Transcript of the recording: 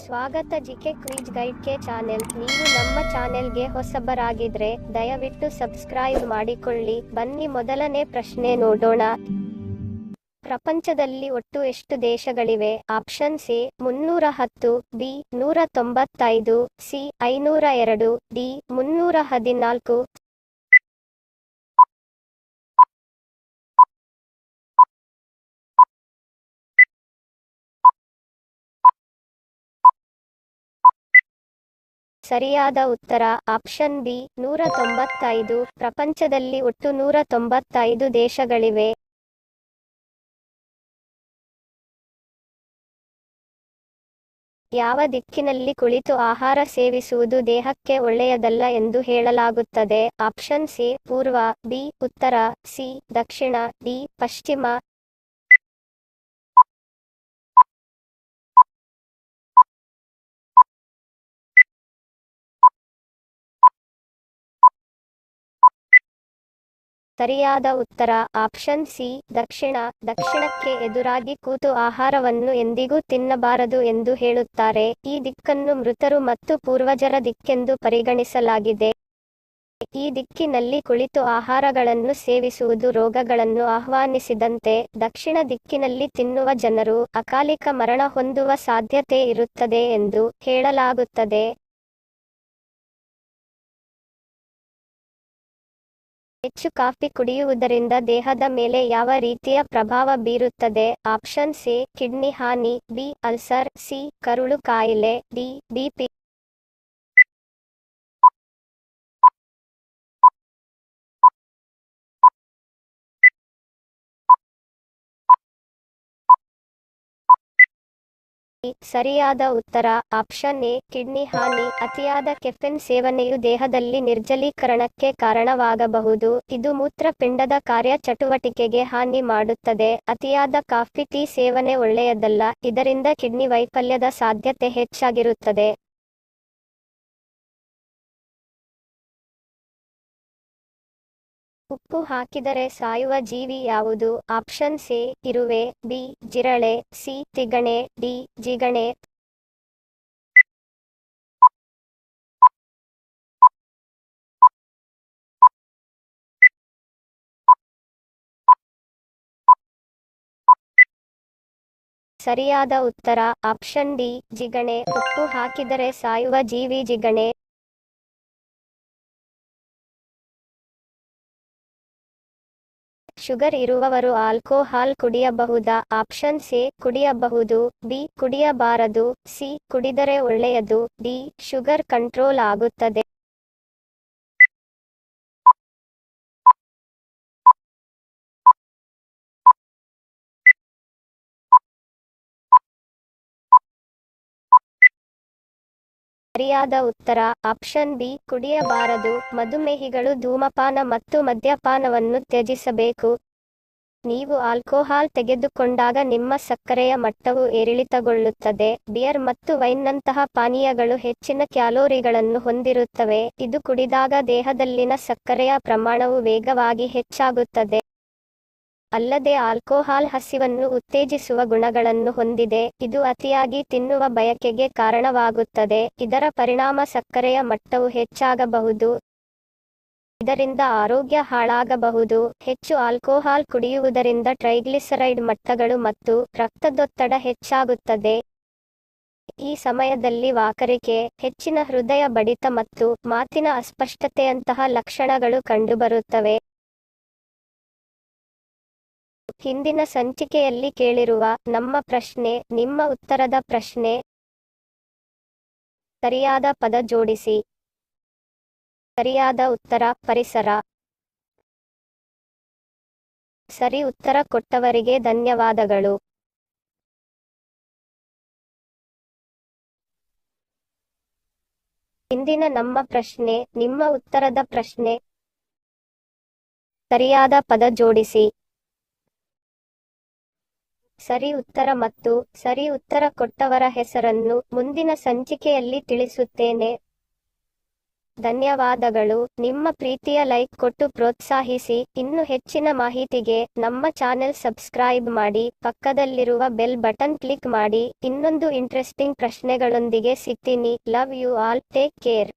ಸ್ವಾಗತ GK quiz guide ಕೆ channel. ನೀವು ನಮ್ಮ ಚಾನೆಲ್ಗೆ ಹೊಸಬರಾಗಿದ್ರೆ ದಯವಿಟ್ಟು ಸಬ್ಸ್ಕ್ರೈಬ್ ಮಾಡಿಕೊಳ್ಳಿ. ಬನ್ನಿ ಮೊದಲನೇ ಪ್ರಶ್ನೆ ನೋಡೋಣ. ಪ್ರಪಂಚದಲ್ಲಿ ಒಟ್ಟು ಎಷ್ಟು ದೇಶಗಳಿವೆ? Option C 310, B 195, C 502, D 314. ಸರಿಯಾದ ಉತ್ತರ ಆಪ್ಷನ್ ಬಿ 195. ಪ್ರಪಂಚದಲ್ಲಿ ಒಟ್ಟು 195 ದೇಶಗಳಿವೆ. ಯಾವ ದಿಕ್ಕಿನಲ್ಲಿ ಕುಳಿತು ಆಹಾರ ಸೇವಿಸುವುದು ದೇಹಕ್ಕೆ ಒಳ್ಳೆಯದಲ್ಲ ಎಂದು ಹೇಳಲಾಗುತ್ತದೆ? ಆಪ್ಷನ್ ಸಿ ಪೂರ್ವ, ಬಿ ಉತ್ತರ, ಸಿ ದಕ್ಷಿಣ, ಡಿ ಪಶ್ಚಿಮ. ಸರಿಯಾದ ಉತ್ತರ ಆಪ್ಷನ್ ಸಿ ದಕ್ಷಿಣ. ದಕ್ಷಿಣಕ್ಕೆ ಎದುರಾಗಿ ಕೂತು ಆಹಾರವನ್ನು ಎಂದಿಗೂ ತಿನ್ನಬಾರದು ಎಂದು ಹೇಳುತ್ತಾರೆ. ಈ ದಿಕ್ಕನ್ನು ಮೃತರು ಮತ್ತು ಪೂರ್ವಜರ ದಿಕ್ಕೆಂದು ಪರಿಗಣಿಸಲಾಗಿದೆ. ಈ ದಿಕ್ಕಿನಲ್ಲಿ ಕುಳಿತು ಆಹಾರಗಳನ್ನು ಸೇವಿಸುವುದು ರೋಗಗಳನ್ನು ಆಹ್ವಾನಿಸಿದಂತೆ. ದಕ್ಷಿಣ ದಿಕ್ಕಿನಲ್ಲಿ ತಿನ್ನುವ ಜನರು ಅಕಾಲಿಕ ಮರಣ ಹೊಂದುವ ಸಾಧ್ಯತೆ ಇರುತ್ತದೆ ಎಂದು ಹೇಳಲಾಗುತ್ತದೆ. ಹೆಚ್ಚು ಕಾಫಿ ಕುಡಿಯುವುದರಿಂದ ದೇಹದ ಮೇಲೆ ಯಾವ ರೀತಿಯ ಪ್ರಭಾವ ಬೀರುತ್ತದೆ? ಆಪ್ಷನ್ ಸಿ ಕಿಡ್ನಿ ಹಾನಿ, ಬಿ ಅಲ್ಸರ್, ಸಿ ಕರುಳು ಕಾಯಿಲೆ, ಡಿ ಬಿಪಿ. ಸರಿಯಾದ ಉತ್ತರ ಆಪ್ಷನ್ ಎ ಕಿಡ್ನಿ ಹಾನಿ. ಅತಿಯಾದ ಕೆಫೆನ್ ಸೇವನೆಯು ದೇಹದಲ್ಲಿ ನಿರ್ಜಲೀಕರಣಕ್ಕೆ ಕಾರಣವಾಗಬಹುದು. ಇದು ಮೂತ್ರಪಿಂಡದ ಕಾರ್ಯಚಟುವಟಿಕೆಗೆ ಹಾನಿ ಮಾಡುತ್ತದೆ. ಅತಿಯಾದ ಕಾಫಿ ಟೀ ಸೇವನೆ ಒಳ್ಳೆಯದಲ್ಲ. ಇದರಿಂದ ಕಿಡ್ನಿ ವೈಫಲ್ಯದ ಸಾಧ್ಯತೆ ಹೆಚ್ಚಾಗಿರುತ್ತದೆ. ಉಪ್ಪು ಹಾಕಿದರೆ ಸಾಯುವ ಜೀವಿ ಯಾವುದು? ಆಪ್ಷನ್ ಸಿ ಇರುವೆ, ಬಿ ಜಿರಳೆ, ಸಿ ತಿಗಣೆ, ಡಿ ಜಿಗಣೆ. ಸರಿಯಾದ ಉತ್ತರ ಆಪ್ಷನ್ ಡಿ ಜಿಗಣೆ. ಉಪ್ಪು ಹಾಕಿದರೆ ಸಾಯುವ ಜೀವಿ ಜಿಗಣೆ. ಶುಗರ್ ಇರುವವರು ಆಲ್ಕೋಹಾಲ್ ಕುಡಿಯಬಹುದಾ? ಆಪ್ಷನ್ ಸಿ ಕುಡಿಯಬಹುದು, ಬಿ ಕುಡಿಯಬಾರದು, ಸಿ ಕುಡಿದರೆ ಒಳ್ಳೆಯದು, ಡಿ ಶುಗರ್ ಕಂಟ್ರೋಲ್ ಆಗುತ್ತದೆ. ಸರಿಯಾದ ಉತ್ತರ ಆಪ್ಷನ್ ಬಿ ಕುಡಿಯಬಾರದು. ಮಧುಮೇಹಿಗಳು ಧೂಮಪಾನ ಮತ್ತು ಮದ್ಯಪಾನವನ್ನು ತ್ಯಜಿಸಬೇಕು. ನೀವು ಆಲ್ಕೋಹಾಲ್ ತೆಗೆದುಕೊಂಡಾಗ ನಿಮ್ಮ ಸಕ್ಕರೆಯ ಮಟ್ಟವು ಏರಿಳಿತಗೊಳ್ಳುತ್ತದೆ. ಬಿಯರ್ ಮತ್ತು ವೈನ್ನಂತಹ ಪಾನೀಯಗಳು ಹೆಚ್ಚಿನ ಕ್ಯಾಲೋರಿಗಳನ್ನು ಹೊಂದಿರುತ್ತವೆ. ಇದು ಕುಡಿದಾಗ ದೇಹದಲ್ಲಿನ ಸಕ್ಕರೆಯ ಪ್ರಮಾಣವು ವೇಗವಾಗಿ ಹೆಚ್ಚಾಗುತ್ತದೆ. ಅಲ್ಲದೆ ಆಲ್ಕೋಹಾಲ್ ಹಸಿವನ್ನು ಉತ್ತೇಜಿಸುವ ಗುಣಗಳನ್ನು ಹೊಂದಿದೆ. ಇದು ಅತಿಯಾಗಿ ತಿನ್ನುವ ಬಯಕೆಗೆ ಕಾರಣವಾಗುತ್ತದೆ. ಇದರ ಪರಿಣಾಮ ಸಕ್ಕರೆಯ ಮಟ್ಟವು ಹೆಚ್ಚಾಗಬಹುದು. ಇದರಿಂದ ಆರೋಗ್ಯ ಹಾಳಾಗಬಹುದು. ಹೆಚ್ಚು ಆಲ್ಕೋಹಾಲ್ ಕುಡಿಯುವುದರಿಂದ ಟ್ರೈಗ್ಲಿಸರೈಡ್ ಮಟ್ಟಗಳು ಮತ್ತು ರಕ್ತದೊತ್ತಡ ಹೆಚ್ಚಾಗುತ್ತದೆ. ಈ ಸಮಯದಲ್ಲಿ ವಾಕರಿಕೆ, ಹೆಚ್ಚಿನ ಹೃದಯ ಬಡಿತ ಮತ್ತು ಮಾತಿನ ಅಸ್ಪಷ್ಟತೆಯಂತಹ ಲಕ್ಷಣಗಳು ಕಂಡುಬರುತ್ತವೆ. ಹಿಂದಿನ ಸಂಚಿಕೆಯಲ್ಲಿ ಕೇಳಿರುವ ನಮ್ಮ ಪ್ರಶ್ನೆ ನಿಮ್ಮ ಉತ್ತರದ ಪ್ರಶ್ನೆ. ಸರಿಯಾದ ಪದ ಜೋಡಿಸಿ. ಸರಿಯಾದ ಉತ್ತರ ಪರಿಸರ. ಸರಿ ಉತ್ತರ ಕೊಟ್ಟವರಿಗೆ ಧನ್ಯವಾದಗಳು. ಇಂದಿನ ನಮ್ಮ ಪ್ರಶ್ನೆ ನಿಮ್ಮ ಉತ್ತರದ ಪ್ರಶ್ನೆ. ಸರಿಯಾದ ಪದ ಜೋಡಿಸಿ. ಸರಿ ಉತ್ತರ ಮತ್ತು ಸರಿ ಉತ್ತರ ಕೊಟ್ಟವರ ಹೆಸರನ್ನು ಮುಂದಿನ ಸಂಚಿಕೆಯಲ್ಲಿ ತಿಳಿಸುತ್ತೇನೆ. ಧನ್ಯವಾದಗಳು. ನಿಮ್ಮ ಪ್ರೀತಿಯ ಲೈಕ್ ಕೊಟ್ಟು ಪ್ರೋತ್ಸಾಹಿಸಿ. ಇನ್ನು ಹೆಚ್ಚಿನ ಮಾಹಿತಿಗೆ ನಮ್ಮ ಚಾನೆಲ್ ಸಬ್ಸ್ಕ್ರೈಬ್ ಮಾಡಿ, ಪಕ್ಕದಲ್ಲಿರುವ ಬೆಲ್ ಬಟನ್ ಕ್ಲಿಕ್ ಮಾಡಿ. ಇನ್ನೊಂದು ಇಂಟ್ರೆಸ್ಟಿಂಗ್ ಪ್ರಶ್ನೆಗಳೊಂದಿಗೆ ಸಿಗ್ತೀನಿ. Love you all. Take care.